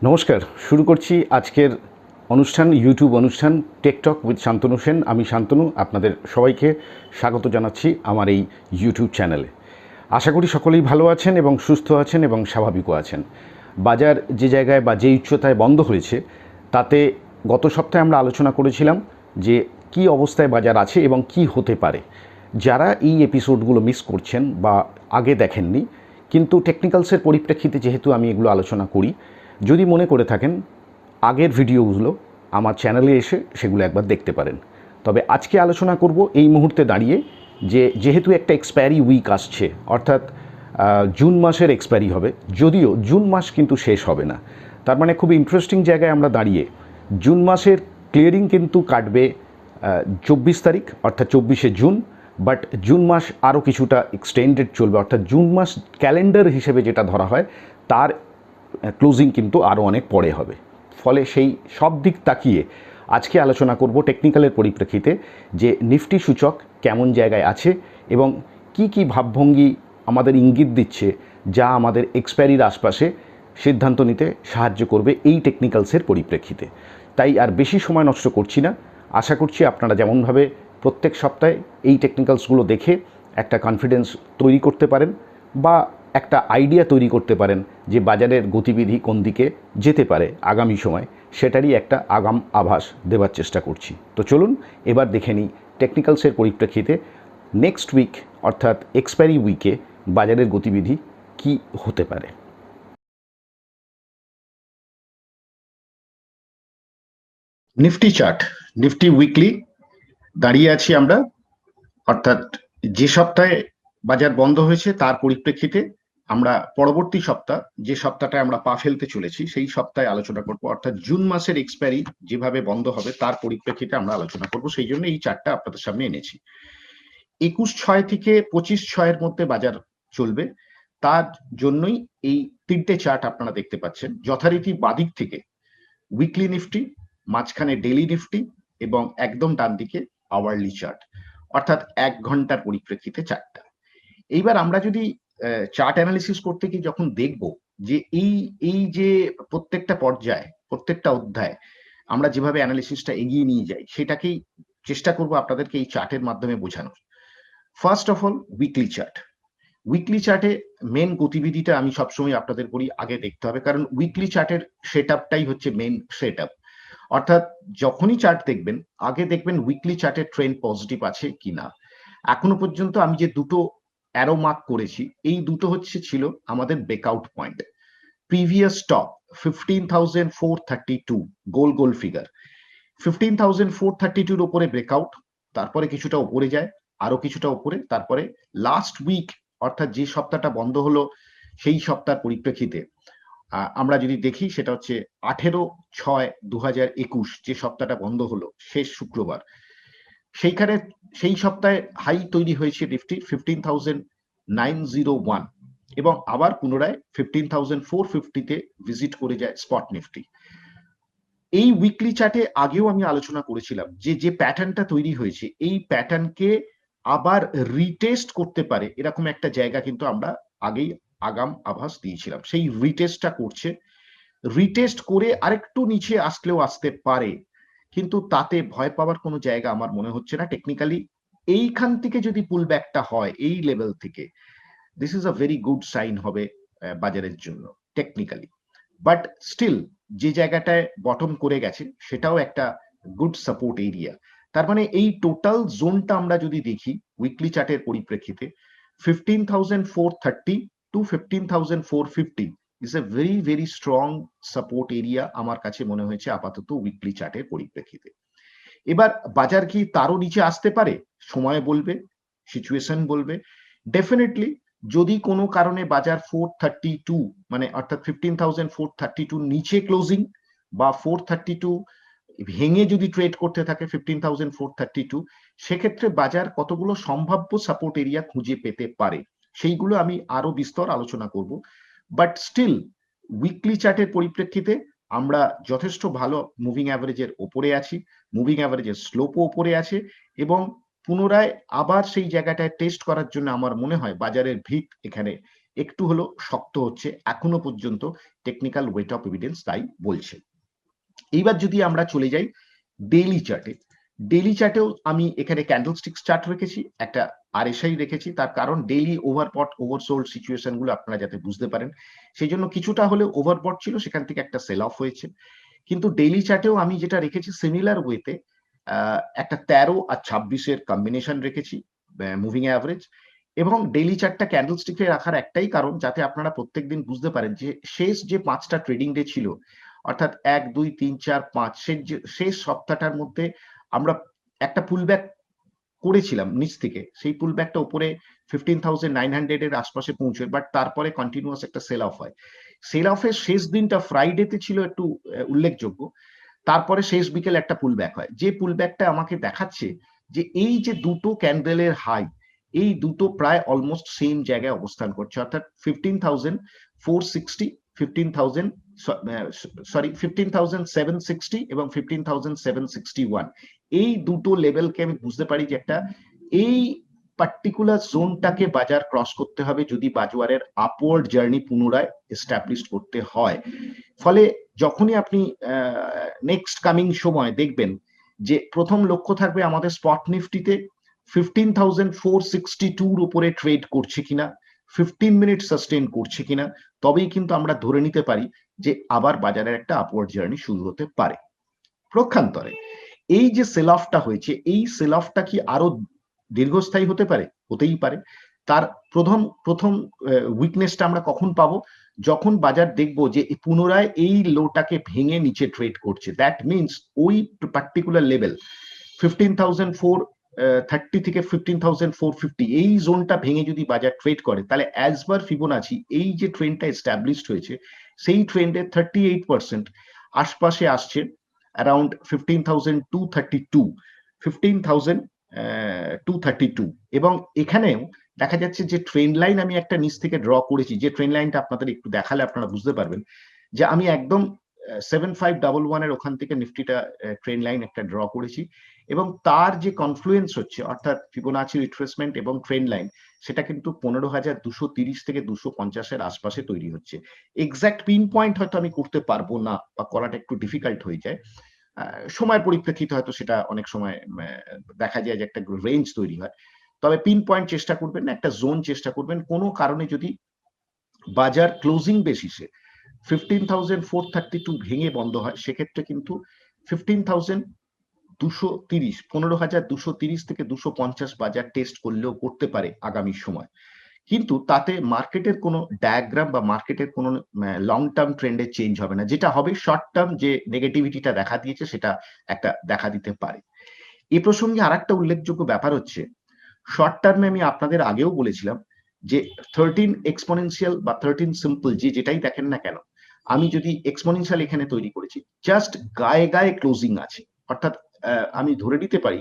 নমস্কার, শুরু করছি আজকের অনুষ্ঠান, ইউটিউব অনুষ্ঠান টেকটক উইথ শান্তনু সেন। আমি শান্তনু, আপনাদের সবাইকে স্বাগত জানাচ্ছি আমার এই ইউটিউব চ্যানেলে। আশা করি সকলেই ভালো আছেন এবং সুস্থ আছেন এবং স্বাভাবিকও আছেন। বাজার যে জায়গায় বা যে উচ্চতায় বন্ধ হয়েছে তাতে গত সপ্তাহে আমরা আলোচনা করেছিলাম যে কি অবস্থায় বাজার আছে এবং কি হতে পারে। যারা এই এপিসোডগুলো মিস করছেন বা আগে দেখেননি, কিন্তু টেকনিক্যালসের পরিপ্রেক্ষিতে যেহেতু আমি এগুলো আলোচনা করি, যদি মনে করে থাকেন আগের ভিডিওগুলো আমার চ্যানেলে এসে সেগুলো একবার দেখতে পারেন। তবে আজকে আলোচনা করব এই মুহূর্তে দাঁড়িয়ে যেহেতু একটা এক্সপায়ারি উইক আসছে, অর্থাৎ জুন মাসের এক্সপায়ারি হবে, যদিও জুন মাস কিন্তু শেষ হবে না। তার মানে খুব ইন্টারেস্টিং জায়গায় আমরা দাঁড়িয়ে জুন মাসের ক্লিয়ারিং কিন্তু কাটবে 24 তারিখ অর্থাৎ 24শে জুন, বাট জুন মাস আরও কিছুটা এক্সটেন্ডেড চলবে, অর্থাৎ জুন মাস ক্যালেন্ডার হিসেবে যেটা ধরা হয় তার ক্লোজিং কিন্তু আরও অনেক পরে হবে। ফলে সেই সব দিক তাকিয়ে আজকে আলোচনা করব টেকনিক্যালের পরিপ্রেক্ষিতে যে নিফটি সূচক কেমন জায়গায় আছে এবং কি কি ভাবভঙ্গি আমাদের ইঙ্গিত দিচ্ছে যা আমাদের এক্সপায়ারির আশপাশে সিদ্ধান্ত নিতে সাহায্য করবে এই টেকনিক্যালসের পরিপ্রেক্ষিতে। তাই আর বেশি সময় নষ্ট করছি না। আশা করছি আপনারা যেমনভাবে প্রত্যেক সপ্তাহে এই টেকনিক্যালসগুলো দেখে একটা কনফিডেন্স তৈরি করতে পারেন বা একটা আইডিয়া তৈরি করতে পারেন যে বাজারের গতিবিধি কোন দিকে যেতে পারে আগামী সময়, সেটারই একটা আগাম আভাস দেওয়ার চেষ্টা করছি। তো চলুন এবার দেখে নিই টেকনিক্যালসের পরিপ্রেক্ষিতে নেক্সট উইক অর্থাৎ এক্সপায়ারি উইকে বাজারের গতিবিধি কি হতে পারে। নিফটি চার্ট, নিফটি উইকলি দাঁড়িয়ে আছি আমরা, অর্থাৎ যে সপ্তাহে বাজার বন্ধ হয়েছে তার পরিপ্রেক্ষিতে আমরা পরবর্তী সপ্তাহ, যে সপ্তাহটা আমরা পা ফেলতে চলেছি সেই সপ্তাহে আলোচনা করব, অর্থাৎ জুন মাসের এক্সপায়ারি যেভাবে বন্ধ হবে তার পরিপ্রেক্ষিতে আমরা আলোচনা করব। সেই জন্য এই চার্টটা আপনাদের সামনে এনেছি। 21/6 থেকে 25/6 মধ্যে বাজার চলবে, তার জন্যই এই তিনটে চার্ট আপনারা দেখতে পাচ্ছেন। যথারীতি বাদিক থেকে উইকলি নিফটি, মাঝখানে ডেইলি নিফটি এবং একদম ডান দিকে আওয়ারলি চার্ট, অর্থাৎ 1 ঘন্টার পরিপ্রেক্ষিতে চার্টটা। এইবার আমরা যদি চার্ট অ্যানালিসিস করতে গিয়ে যখন দেখব যে এই যে প্রত্যেকটা পর্যায়ে, প্রত্যেকটা অধ্যায় আমরা যেভাবে অ্যানালিসিসটা এগিয়ে নিয়ে যাই, সেটাকেই চেষ্টা করব আপনাদেরকে এই চার্টের মাধ্যমে বোঝানোর। First of all weekly chart. Weekly চার্টে মেন গতিবিধিটা আমি সবসময় আপনাদের বলি আগে দেখতে হবে, কারণ উইকলি চার্টের সেট আপটাই হচ্ছে মেন সেট আপ। অর্থাৎ যখনই চার্ট দেখবেন আগে দেখবেন উইকলি চার্টের ট্রেন্ড পজিটিভ আছে কিনা। এখনো পর্যন্ত আমি যে দুটো অ্যারো মার্ক করেছি, এই দুটো ছিল আমাদের ব্রেকআউট পয়েন্ট। প্রিভিয়াস টপ 15,432 গোল ফিগার, 15,432 উপরে ব্রেকআউট, তারপরে কিছুটা উপরে যায়, আরো কিছুটা উপরে, তারপরে লাস্ট উইক অর্থাৎ যে সপ্তাহটা বন্ধ হলো সেই সপ্তাহের পরিপ্রেক্ষিতে আমরা যদি দেখি সেটা হচ্ছে 18/6/2021, যে সপ্তাহটা বন্ধ হলো শেষ শুক্রবার, সেইখানে সেই সপ্তাহে হাই তৈরি হয়েছে নিফটি 15,901 এবং আবার পুনরায় 15,450-তে ভিজিট করে যায় স্পট নিফটি। এই উইকলি চার্টে আগেও আমি আলোচনা করেছিলাম যে প্যাটার্নটা তৈরি হয়েছে এই প্যাটার্নকে আবার রিটেস্ট করতে পারে এরকম একটা জায়গা কিন্তু আমরা আগেই আগাম আভাস দিয়েছিলাম। সেই রিটেস্টটা করছে, রিটেস্ট করে আরেকটু নিচে আসলেও আসতে পারে, কিন্তু তাতে ভয় পাওয়ার কোনো জায়গা আমার মনে হচ্ছে না। টেকনিক্যালি এইখান থেকে যদি পুল ব্যাকটা হয় এই লেভেল থেকে, this is a very good sign হবে বাজারের জন্য টেকনিক্যালি। বাট স্টিল যে জায়গাটায় বটম করে গেছে সেটাও একটা গুড সাপোর্ট এরিয়া। তার মানে এই টোটাল জোনটা আমরা যদি দেখি উইকলি চার্টের পরিপ্রেক্ষিতে, 15,430 to 15,450 is a very very strong support area আমার কাছে মনে হয়েছে আপাতত উইকলি চার্টের পরিপ্রেক্ষিতে। এবার বাজার কি তারও নিচে আসতে পারে? সময় বলবে, সিচুয়েশন বলবে। ডেফিনেটলি যদি কোনো কারণে বাজার 432 মানে অর্থাৎ 15,432 নিচে ক্লোজিং বা 432 ভেঙে যদি ট্রেড করতে থাকে 15,432, সেক্ষেত্রে বাজার কতগুলো সম্ভাব্য সাপোর্ট এরিয়া খুঁজে পেতে পারে সেইগুলো আমি আরো বিস্তর আলোচনা করব। বাট স্টিল উইকলি চার্টের পরিপ্রেক্ষিতে আমরা যথেষ্ট ভালো মুভিং অ্যাভারেজের ওপরে আছি, মুভিং অ্যাভারেজের স্লোপও ওপরে আছে এবং পুনরায় আবার সেই জায়গাটায় টেস্ট করার জন্য আমার মনে হয় বাজারের ভিত এখানে একটু হলো শক্ত হচ্ছে এখনো পর্যন্ত, টেকনিক্যাল ওয়েট অফ এভিডেন্স তাই বলছে। এইবার যদি আমরা চলে যাই ডেইলি চার্টে, ডেইলি চার্টেও আমি এখানে ক্যান্ডেলস্টিক্স চার্ট রেখেছি, একটা আরএসআই রেখেছি, তার কারণ ডেইলি ওভারবট ওভারসোল্ড সিচুয়েশন গুলো আপনারা যাতে বুঝতে পারেন, সেই জন্য কিছুটা হলে ওভারবট ছিল, সেখান থেকে একটা সেল অফ হয়েছে। কিন্তু ডেইলি চার্টেও আমি যেটা রেখেছি সিমিলার ওয়েতে একটা 13 আর 26-এর কম্বিনেশন রেখেছি মুভিং অ্যাভারেজ, এবং ডেইলি চার্টটা ক্যান্ডেলস্টিকে রাখার একটাই কারণ যাতে আপনারা প্রত্যেকদিন বুঝতে পারেন যে শেষ যে 5টা ট্রেডিং ডে ছিল, অর্থাৎ 1, 2, 3, 4, 5 শেষ সপ্তাহটার মধ্যে আমরা একটা পুলব্যাক করেছিলাম নিচ থেকে, সেই পুলব্যাকটা উপরে 15,900 এর আশপাশে পৌঁছয়, বাট তারপরে কন্টিনিউয়াস একটা সেল অফ হয়। সেল অফের শেষ দিনটা ফ্রাইডেতে ছিল একটু উল্লেখযোগ্য, তারপরে শেষ বিকেল একটা পুলব্যাক হয়, যে পুলব্যাকটা আমাকে দেখাচ্ছে যে এই যে দুটো ক্যান্ডেলের হাই, এই দুটো প্রায় অলমোস্ট সেম জায়গায় অবস্থান করছে, অর্থাৎ 15,460, 15,000 সরি 15,760 এবং 15,761, এই দুটো লেভেলকে আমি বুঝতে পারি যে একটা এই পার্টিকুলার জোনটাকে বাজার ক্রস করতে হবে যদি বাজারের আপওয়ার্ড জার্নি পুনরায় এস্টাবলিশ করতে হয়। ফলে যখনই আপনি নেক্সট কামিং সময় দেখবেন যে প্রথম লক্ষ্য থাকবে আমাদের স্পট নিফটিতে 15,462 উপরে ট্রেড করছে কিনা, 15 মিনিট সাস্টেন করছে কিনা, তবেই কিন্তু আমরা ধরে নিতে পারি যে আবার বাজারের একটা আপওয়ার্ড জার্নি শুরু হতে পারে। প্রক্ষান্তরে এই যে সেল অফটা হয়েছে, এই সেল অফটা কি আরো দীর্ঘস্থায়ী হতে পারে? হতেই পারে। তার প্রথম উইকনেসটা আমরা কখন পাবো? যখন বাজার দেখবো যে পুনরায় এই লোটাকে ভেঙে নিচে ট্রেড করছে, দ্যাট মিনস ওই পার্টিকুলার লেভেল 15,430 থেকে 15,450 এই জোনটা ভেঙে যদি বাজার ট্রেড করে, তাহলে অ্যাজ পার ফিবোনাচি এই যে ট্রেন্ডটা এস্টাবলিশড হয়েছে সেই ট্রেন্ডের 38% আশপাশে আসছে, অ্যারাউন্ড 15,232, 15,232, এবং এখানেও দেখা যাচ্ছে যে ট্রেন্ড লাইন আমি একটা নিচ থেকে ড্র করেছি, যে ট্রেন্ড লাইনটা আপনাদের একটু দেখালে আপনারা বুঝতে পারবেন যে আমি একদম 7511 এর ওখান থেকে নিফটিটা ট্রেন্ড লাইন একটা ড্র করেছি, এবং তার যে কনফ্লুয়েন্স হচ্ছে অর্থাৎ ফিবোনাচি রিট্রেসমেন্ট এবং ট্রেন্ড লাইন, সেটা কিন্তু 15,230 থেকে 250 এর আশপাশে তৈরি হচ্ছে। এক্সাক্ট পিন পয়েন্ট হয়তো আমি করতে পারবো না বা করাটা একটু ডিফিকাল্ট হয়ে যায়, সময়ের পরিপ্রেক্ষিতে হয়তো সেটা অনেক সময় দেখা যায় যে একটা রেঞ্জ তৈরি হয়, তবে পিন পয়েন্ট চেষ্টা করবেন না, একটা জোন চেষ্টা করবেন। কোনো কারণে যদি বাজার ক্লোজিং বেসিসে 15,432 ভেঙে বন্ধ হয়, সেক্ষেত্রে কিন্তু 15,230, 15,230 থেকে 250 বাজার টেস্ট করলেও করতে পারে আগামী সময়, কিন্তু তাতে মার্কেটের কোনো ডায়াগ্রাম বা মার্কেটের কোনো লং টার্ম ট্রেন্ডে চেঞ্জ হবে না। যেটা হবে শর্ট টার্ম যে নেগেটিভিটিটা দেখা দিয়েছে সেটা একটা দেখা দিতে পারে। এই প্রসঙ্গে আর একটা উল্লেখযোগ্য ব্যাপার হচ্ছে, শর্ট টার্মে আমি আপনাদের আগেও বলেছিলাম যে 13 এক্সপোনেনশিয়াল বা 13 সিম্পল যেটাই দেখেন না কেন, আমি যদি এক্সপোনেনশিয়াল এখানে তৈরি করেছি, জাস্ট গায়ে গায়ে ক্লোজিং আছে, অর্থাৎ আমি ধরে নিতে পারি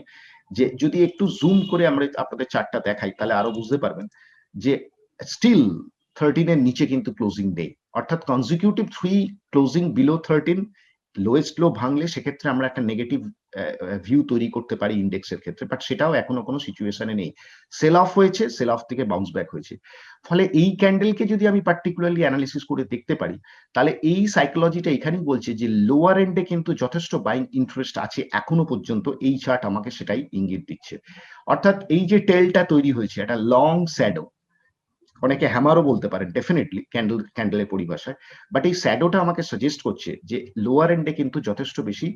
যে যদি একটু জুম করে আমরা আপনাদের চার্টটা দেখাই তাহলে আরো বুঝতে পারবেন যে স্টিল 13 এর নিচে কিন্তু ক্লোজিং নেই, অর্থাৎ কনজিকিউটিভ 3 ক্লোজিং বিলো 13, লোয়েস্ট লো ভাঙলে সেক্ষেত্রে আমরা একটা নেগেটিভ ভিউ তৈরি করতে পারি ইন্ডেক্সের ক্ষেত্রে, বাট সেটাও এখনো কোনো সিচুয়েশনে নেই। সেল অফ হয়েছে, সেল অফ থেকে বাউন্স ব্যাক হয়েছে। ফলে এই ক্যান্ডেলকে যদি আমি পার্টিকুলারলি অ্যানালিসিস করে দেখতে পারি, তাহলে এই সাইকোলজিটা এখানেই বলছে যে লোয়ার এন্ডে কিন্তু যথেষ্ট বাইং ইন্টারেস্ট আছে এখনো পর্যন্ত, এই চার্ট আমাকে সেটাই ইঙ্গিত দিচ্ছে। অর্থাৎ এই যে টেলটা তৈরি হয়েছে একটা লং শ্যাডো, অনেকে হ্যামারও বলতে পারেন ডেফিনেটলি ক্যান্ডেলের পরিভাষায়, বাট এই শ্যাডোটা আমাকে সাজেস্ট করছে যে লোয়ার এন্ডে কিন্তু যথেষ্ট বেশি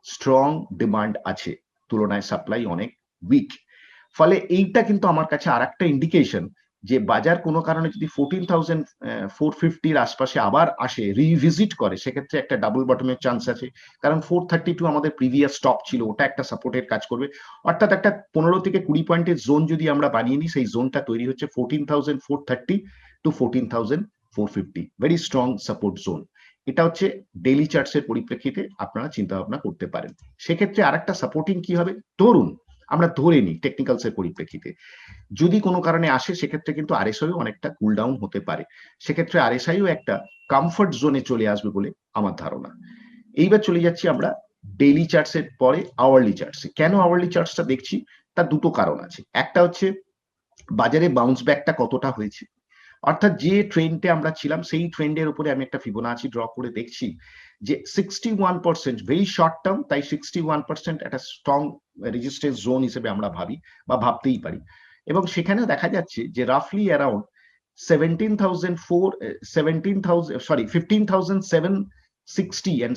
স্ট্রং ডিমান্ড আছে, তুলনায় সাপ্লাই অনেক উইক। ফলে এইটা কিন্তু আমার কাছে আর একটা ইন্ডিকেশন যে বাজার কোনো কারণে যদি 14,450 আশপাশে আবার আসে, রিভিজিট করে, সেক্ষেত্রে একটা ডাবল বটমের চান্স আছে, কারণ 432 আমাদের প্রিভিয়াস স্টপ ছিল, ওটা একটা সাপোর্টের কাজ করবে, অর্থাৎ একটা 15 থেকে 20 পয়েন্টের জোন যদি আমরা বানিয়ে নিই, সেই জোনটা তৈরি হচ্ছে 14,430 to 14,450, very strong support zone. এটা হচ্ছে ডেইলি চার্টসের পরিপ্রেক্ষিতে আপনারা চিন্তা ভাবনা করতে পারেন। সেক্ষেত্রে আরেকটা সাপোর্টিং কি হবে, ধরুন আমরা ধরে নিই টেকনিক্যালসের পরিপ্রেক্ষিতে যদি কোনো কারণে আসে, সেক্ষেত্রে কিন্তু আরএসআইও অনেকটা কুল ডাউন হতে পারে, সেক্ষেত্রে আরএসআইও একটা কমফর্ট জোনে চলে আসবে বলে আমার ধারণা। এইবার চলে যাচ্ছি আমরা ডেইলি চার্টসের পরে আওয়ারলি চার্টসে। কেন আওয়ারলি চার্টসটা দেখছি, তার দুটো কারণ আছে। একটা হচ্ছে বাজারে বাউন্স ব্যাকটা কতটা হয়েছে, অর্থাৎ যে ট্রেন্ডে আমরা ছিলাম সেই ট্রেন্ডের উপরে আমি একটা ফিবোনাচি ড্র করে দেখছি যে 61% ভেরি শর্ট টার্ম, তাই 61% একটা স্ট্রং রেজিস্ট্যান্স জোন হিসেবে আমরা ভাবি বা ভাবতেই পারি। এবং সেখানেও দেখা যাচ্ছে যে রাফলি অ্যারাউন্ড 15,760 and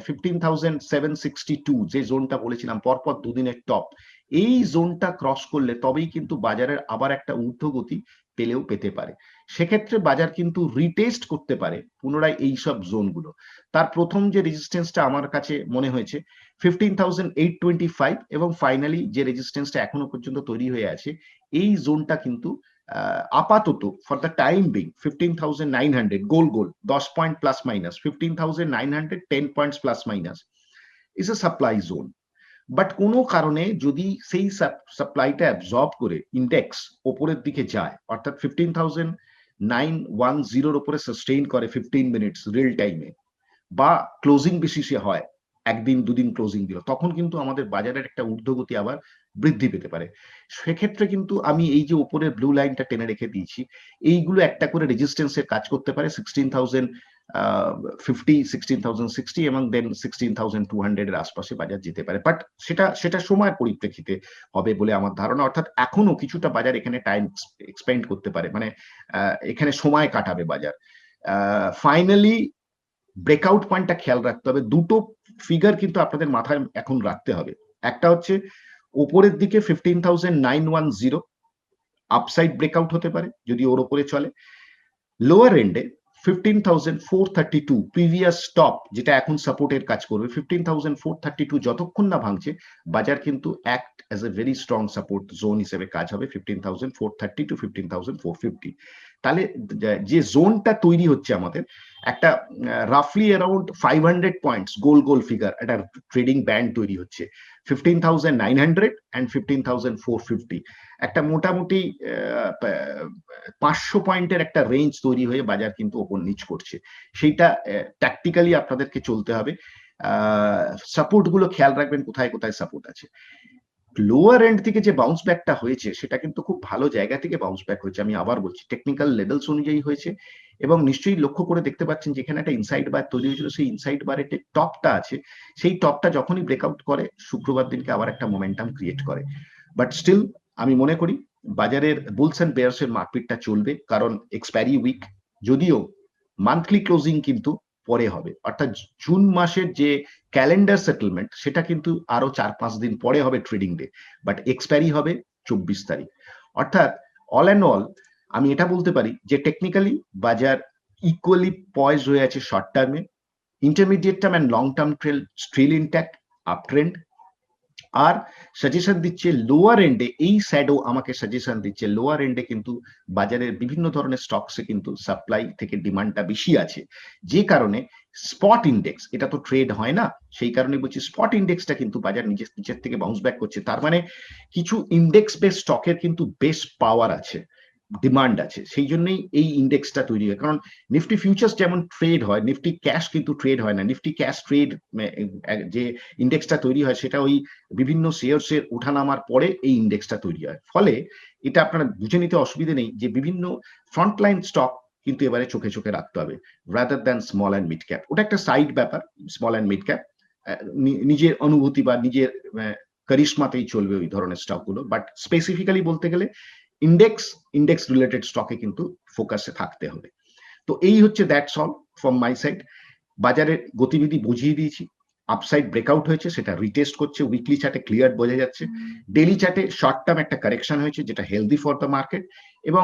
15,762 যে জোনটা বলেছিলাম পরপর দুদিনের টপ, এই জোনটা ক্রস করলে তবেই কিন্তু বাজারের আবার একটা ঊর্ধ্বগতি পেতে পারে। সেক্ষেত্রে বাজার কিন্তু রিটেস্ট করতে পারে পুনরায় এই সব জোনগুলো। তার প্রথম যে রেজিস্ট্যান্সটা আমার কাছে মনে হয়েছে 15,825 এবং ফাইনালি যে রেজিস্ট্যান্সটা এখনো পর্যন্ত তৈরি হয়ে আছে এই জোনটা কিন্তু আপাতত for the time being 15,900 goal 10 point plus minus 15,900 10 points plus minus is a supply zone. But কোনো কারণে যদি সেই সাপ্লাইটা অ্যাবজর্ব করে ইন্ডেক্স ওপরের দিকে যায়, অর্থাৎ 15,910 উপরে সাস্টেইন করে 15 মিনিটস রিয়েল টাইমে বা ক্লোজিং বেসিসে হয়, একদিন দুদিন ক্লোজিং দিল, তখন কিন্তু আমাদের বাজারের একটা ঊর্ধ্বগতি আবার বৃদ্ধি পেতে পারে। সেক্ষেত্রে কিন্তু আমি এই যে উপরের ব্লু লাইনটা টেনে রেখে দিয়েছি, এইগুলো একটা করে রেজিস্ট্যান্সের কাজ করতে পারে 16,050, 16,060 এবং দেন 16,200 এর আশপাশে বাজার যেতে পারে। বাট সেটা সময়ের পরিপ্রেক্ষিতে হবে বলে আমার ধারণা। অর্থাৎ এখনো কিছুটা বাজার এখানে টাইম এক্সপেন্ড করতে পারে, মানে এখানে সময় কাটাবে বাজার। ফাইনালি ব্রেকআউট পয়েন্টটা খেয়াল রাখতে হবে। দুটো ফিগার কিন্তু আপনাদের মাথায় এখন রাখতে হবে। একটা হচ্ছে উপরের দিকে 15,910 আপসাইড ব্রেকআউট হতে পারে যদি ওর উপরে চলে। লোয়ার এন্ডে 15,432 প্রিভিয়াস স্টপ, যেটা এখন সাপোর্টের কাজ করবে, 15,432 যতক্ষণ না ভাঙছে বাজার কিন্তু act as a very strong support zone হিসেবে কাজ হবে 15,430 টু 15,450। তাহলে যে জোনটা তৈরি হচ্ছে আমাদের একটা রাফলি অ্যারাউন্ড 500 পয়েন্টস গোল ফিগার, একটা ট্রেডিং ব্যান্ড তৈরি হচ্ছে 15,900 and 15,450, একটা মোটামুটি 500 পয়েন্টের একটা রেঞ্জ তৈরি হয়ে বাজার কিন্তু ওপর নিচ করছে। সেইটা ট্যাকটিক্যালি আপনাদেরকে চলতে হবে। সাপোর্ট গুলো খেয়াল রাখবেন কোথায় কোথায় সাপোর্ট আছে। লোয়ার এন্ড থেকে যে বাউন্স ব্যাকটা হয়েছে সেটা কিন্তু খুব ভালো জায়গা থেকে বাউন্স ব্যাক হয়েছে, আমি আবার বলছি টেকনিক্যাল লেভেলস অনুযায়ী হয়েছে। এবং নিশ্চয়ই লক্ষ্য করে দেখতে পাচ্ছেন যেখানে একটা ইনসাইড বার তৈরি হয়েছিল, সেই ইনসাইড বারের যে টপটা আছে সেই টপটা যখনই ব্রেকআউট করে শুক্রবার দিনকে আবার একটা মোমেন্টাম ক্রিয়েট করে। বাট স্টিল আমি মনে করি বাজারের বুলস এন্ড বেয়ার্স এর মার্কেটটা চলবে, কারণ এক্সপায়ারি উইক, যদিও মান্থলি ক্লোজিং কিন্তু পরে হবে, অর্থাৎ জুন মাসের যে ক্যালেন্ডার সেটেলমেন্ট সেটা কিন্তু আরো 4-5 দিন পরে হবে ট্রেডিং ডে, বাট এক্সপায়ারি হবে 24 তারিখ। অর্থাৎ অল অ্যান্ড অল আমি এটা বলতে পারি যে টেকনিক্যালি বাজার ইকুয়ালি পয়েজ হয়ে আছে শর্ট টার্মে, intermediate term and long term trend still intact up trend. আর সাজেশন দিচ্ছে লোয়ার এন্ডে, এই স্যাডো আমাকে সাজেশন দিচ্ছে লোয়ার এন্ডে কিন্তু বাজারের বিভিন্ন ধরনের স্টকসে কিন্তু সাপ্লাই থেকে ডিমান্ডটা বেশি আছে, যে কারণে স্পট ইন্ডেক্স, এটা তো ট্রেড হয় না, সেই কারণে বলছি স্পট ইন্ডেক্সটা কিন্তু বাজার নিচের থেকে বাউন্স ব্যাক করছে। তার মানে কিছু ইন্ডেক্স বেস স্টকের কিন্তু বেশ পাওয়ার আছে, ডিমান্ড আছে, সেই জন্যই এই ইন্ডেক্সটা তৈরি হয়। কারণ নিফটি ফিউচার্স যেমন ট্রেড হয়, নিফটি ক্যাশ কিন্তু ট্রেড হয় না। নিফটি ক্যাশ ট্রেড যে ইন্ডেক্সটা তৈরি হয় সেটা ওই বিভিন্ন শেয়ারসের ওঠানামার পরে এই ইন্ডেক্সটা তৈরি হয়। ফলে এটা আপনারা বুঝে নিতে অসুবিধে নেই যে বিভিন্ন ফ্রন্টলাইন স্টক কিন্তু এবারে চোখে চোখে রাখতে হবে rather than small and mid cap. ওটা একটা সাইড ব্যাপার, স্মল অ্যান্ড মিড ক্যাপ নিজের অনুভূতি বা নিজের কারিশমাতেই চলবে ওই ধরনের স্টকগুলো। বাট স্পেসিফিক্যালি বলতে গেলে ইন্ডেক্স রিলেটেড স্টকে কিন্তু ফোকাসে থাকতে হবে। তো এই হচ্ছে that's all from my side. বাজারের গতিবিধি বুঝিয়ে দিয়েছি, আপসাইড ব্রেকআউট হয়েছে, সেটা রিটেস্ট করছে, উইকলি চার্টে ক্লিয়ার বোঝা যাচ্ছে, ডেইলি চার্টে শর্ট টার্ম একটা কারেকশন হয়েছে যেটা হেলদি ফর দ্য মার্কেট, এবং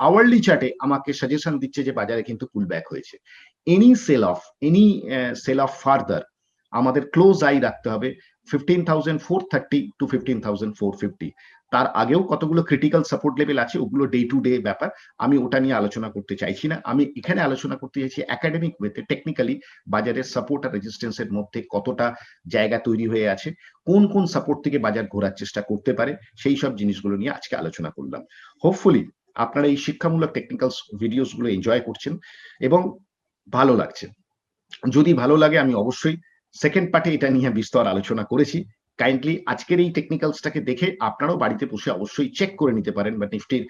আওয়ারলি চার্টে আমাকে সাজেশন দিচ্ছে যে বাজারে কিন্তু পুল ব্যাক হয়েছে। এনি সেল অফ ফার্দার আমাদের ক্লোজ আই রাখতে হবে 15,430 টু 15,450। তার আগেও কতগুলো ক্রিটিক্যাল সাপোর্ট লেভেল আছে, ওগুলো ডে টু ডে ব্যাপার, আমি ওটা নিয়ে আলোচনা করতে চাইছি না। আমি এখানে আলোচনা করতে চাইছি একাডেমিক ওয়েতে, টেকনিক্যালি বাজারের সাপোর্ট আর রেজিস্ট্যান্সের মধ্যে কতটা জায়গা তৈরি হয়ে আছে, কোন কোন সাপোর্ট থেকে বাজার ঘোরার চেষ্টা করতে পারে, সেই সব জিনিসগুলো নিয়ে আজকে আলোচনা করলাম। হোপফুলি আপনারা এই শিক্ষামূলক টেকনিক্যাল ভিডিওস গুলো এনজয় করছেন এবং ভালো লাগছে। যদি ভালো লাগে আমি অবশ্যই সেকেন্ড পার্টে এটা নিয়ে বিস্তর আলোচনা করেছি, কাইন্ডলি আজকের এই টেকনিক্যালসটাকে দেখে আপনারাও বাড়িতে বসে অবশ্যই চেক করে নিতে পারেন, বা নিফটির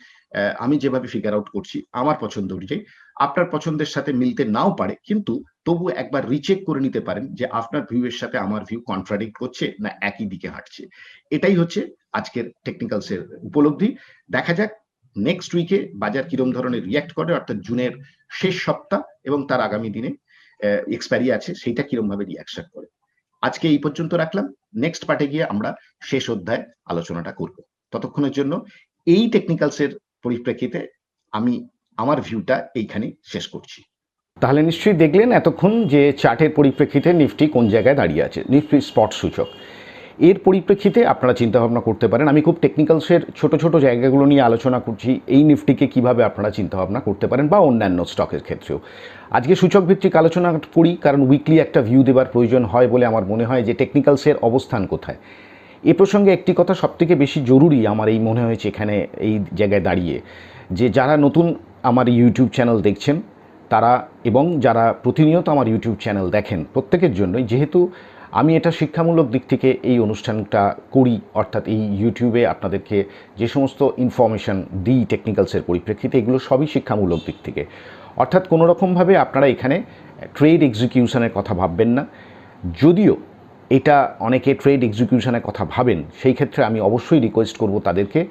আমি যেভাবে ফিগার আউট করছি আমার পছন্দ অনুযায়ী, আপনার পছন্দের সাথে মিলতে নাও পারে, কিন্তু তবু একবার রিচেক করে নিতে পারেন যে আপনার ভিউ এর সাথে আমার ভিউ কন্ট্রাডিক্ট করছে না একই দিকে হাঁটছে। এটাই হচ্ছে আজকের টেকনিক্যালসের উপলব্ধি। দেখা যাক নেক্সট উইকে বাজার কিরম ধরনের রিয়াক্ট করে, অর্থাৎ জুনের শেষ সপ্তাহ এবং তার আগামী দিনে এক্সপায়ারি আছে, সেইটা কিরম ভাবে রিয়াকশন করে। আজকে এই পর্যন্ত রাখলাম, নেক্সট পার্টে গিয়ে আমরা শেষ অধ্যায় আলোচনাটা করব। ততক্ষণের জন্য এই টেকনিক্যালসের পরিপ্রেক্ষিতে আমি আমার ভিউটা এইখানে শেষ করছি। তাহলে নিশ্চয়ই দেখলেন এতক্ষণ যে চার্টের পরিপ্রেক্ষিতে নিফটি কোন জায়গায় দাঁড়িয়ে আছে, নিফটি স্পট সূচক। এর পরিপ্রেক্ষিতে আপনারা চিন্তাভাবনা করতে পারেন। আমি খুব টেকনিক্যালসের ছোট ছোট জায়গাগুলো নিয়ে আলোচনা করছি, এই নিফটিকে কিভাবে আপনারা চিন্তাভাবনা করতে পারেন বা অন্যান্য স্টকের ক্ষেত্রেও। আজকে সূচক ভিত্তিক আলোচনা করি, কারণ উইকলি একটা ভিউ দেওয়ার প্রয়োজন হয় বলে আমার মনে হয় যে টেকনিক্যালসের অবস্থান কোথায়। এ প্রসঙ্গে একটি কথা সবথেকে বেশি জরুরি আমার এই মনে হয়েছে এখানে এই জায়গায় দাঁড়িয়ে, যে যারা নতুন আমার ইউটিউব চ্যানেল দেখছেন তারা এবং যারা প্রতিনিয়ত আমার ইউটিউব চ্যানেল দেখেন প্রত্যেকের জন্যই, যেহেতু আমি এটা শিক্ষামূলক দিক থেকে এই অনুষ্ঠানটা করি, অর্থাৎ এই ইউটিউবে আপনাদেরকে যে সমস্ত ইনফরমেশান দিই টেকনিক্যালসের পরিপ্রেক্ষিতে, এগুলো সবই শিক্ষামূলক দিক থেকে। অর্থাৎ কোনো রকমভাবে আপনারা এখানে ট্রেড এক্সিকিউশনের কথা ভাববেন না। যদিও এটা অনেকে ট্রেড এক্সিকিউশনের কথা ভাবেন, সেই ক্ষেত্রে আমি অবশ্যই রিকোয়েস্ট করব তাদেরকে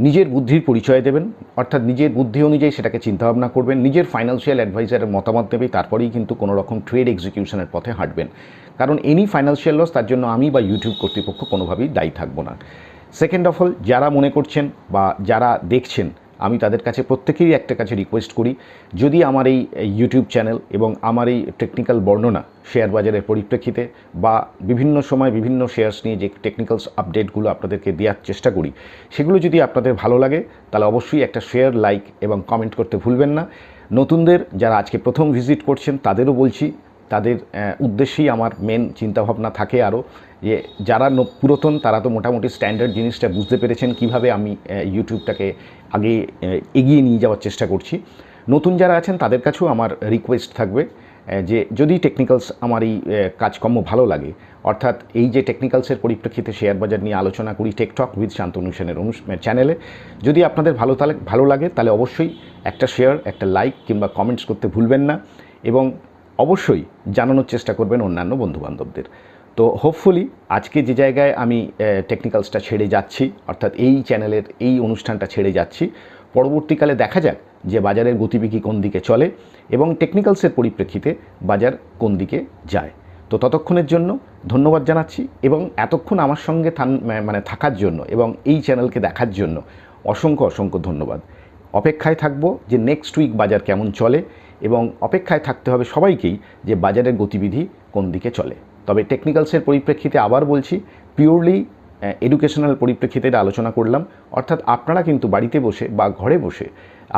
নিজের বুদ্ধির পরিচয় দেবেন, অর্থাৎ নিজের বুদ্ধি অনুযায়ী সেটাকে চিন্তাভাবনা করবেন, নিজের ফাইন্যান্সিয়াল অ্যাডভাইজারের মতামত দেবে, তারপরেই কিন্তু কোনো রকম ট্রেড এক্সিকিউশনের পথে হাঁটবেন। কারণ এনি ফাইন্যান্সিয়াল লস তার জন্য আমি বা ইউটিউব কর্তৃপক্ষ কোনোভাবেই দায়ী থাকবো না। সেকেন্ড অফ অল, যারা মনে করছেন বা যারা দেখছেন, আমি তাদের কাছে প্রত্যেকেরই একটা কাছে রিকোয়েস্ট করি, যদি আমার এই ইউটিউব চ্যানেল এবং আমার এই টেকনিক্যাল বর্ণনা শেয়ার বাজারের পরিপ্রেক্ষিতে বা বিভিন্ন সময় বিভিন্ন শেয়ার্স নিয়ে যে টেকনিক্যালস আপডেটগুলো আপনাদেরকে দেওয়ার চেষ্টা করি, সেগুলো যদি আপনাদের ভালো লাগে তাহলে অবশ্যই একটা শেয়ার, লাইক এবং কমেন্ট করতে ভুলবেন না। নতুনদের যারা আজকে প্রথম ভিজিট করছেন তাদেরও বলছি, তাদের উদ্দেশ্যেই আমার মেন চিন্তাভাবনা থাকে আরও, যে যারা পুরাতন তারা তো মোটামুটি স্ট্যান্ডার্ড জিনিসটা বুঝতে পেরেছেন কিভাবে আমি ইউটিউবটাকে আগে এগিয়ে নিয়ে যাওয়ার চেষ্টা করছি। নতুন যারা আছেন তাদের কাছেও আমার রিকোয়েস্ট থাকবে যে যদি টেকনিক্যালস আমার এই কাজকর্ম ভালো লাগে, অর্থাৎ এই যে টেকনিক্যালসের পরিপ্রেক্ষিতে শেয়ার বাজার নিয়ে আলোচনা করি টেকটক উইথ শান্তনু সেনের চ্যানেলে, যদি আপনাদের ভালো লাগে তাহলে অবশ্যই একটা শেয়ার, একটা লাইক কিংবা কমেন্টস করতে ভুলবেন না, এবং অবশ্যই জানানোর চেষ্টা করবেন অন্যান্য বন্ধুবান্ধবদের। তো হোপফুলি আজকে যে জায়গায় আমি টেকনিক্যালসটা ছেড়ে যাচ্ছি, অর্থাৎ এই চ্যানেলের এই অনুষ্ঠানটা ছেড়ে যাচ্ছি, পরবর্তীকালে দেখা যাক যে বাজারের গতিবিধি কোন দিকে চলে এবং টেকনিক্যালসের পরিপ্রেক্ষিতে বাজার কোন দিকে যায়। তো ততক্ষণের জন্য ধন্যবাদ জানাচ্ছি, এবং এতক্ষণ আমার সঙ্গে থাকার জন্য এবং এই চ্যানেলকে দেখার জন্য অসংখ্য ধন্যবাদ। অপেক্ষায় থাকবো যে নেক্সট উইক বাজার কেমন চলে, এবং অপেক্ষায় থাকতে হবে সবাইকেই যে বাজারের গতিবিধি কোন দিকে চলে। তবে টেকনিক্যালসের পরিপ্রেক্ষিতে আবার বলছি, পিওরলি এডুকেশনাল পরিপ্রেক্ষিতে এটা আলোচনা করলাম, অর্থাৎ আপনারা কিন্তু বাড়িতে বসে বা ঘরে বসে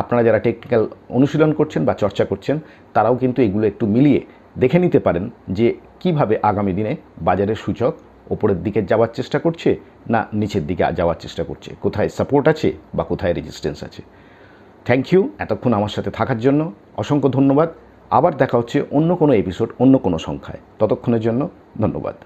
আপনারা যারা টেকনিক্যাল অনুশীলন করছেন বা চর্চা করছেন তারাও কিন্তু এগুলো একটু মিলিয়ে দেখে নিতে পারেন যে কিভাবে আগামী দিনে বাজারের সূচক ওপরের দিকে যাওয়ার চেষ্টা করছে না নিচের দিকে যাওয়ার চেষ্টা করছে, কোথায় সাপোর্ট আছে বা কোথায় রেজিস্ট্যান্স আছে। থ্যাংক ইউ এতক্ষণ আমার সাথে থাকার জন্য, অসংখ্য ধন্যবাদ। আবার দেখা হচ্ছে অন্য কোনো এপিসোড, অন্য কোনো সংখ্যায়। ততক্ষণের জন্য ধন্যবাদ।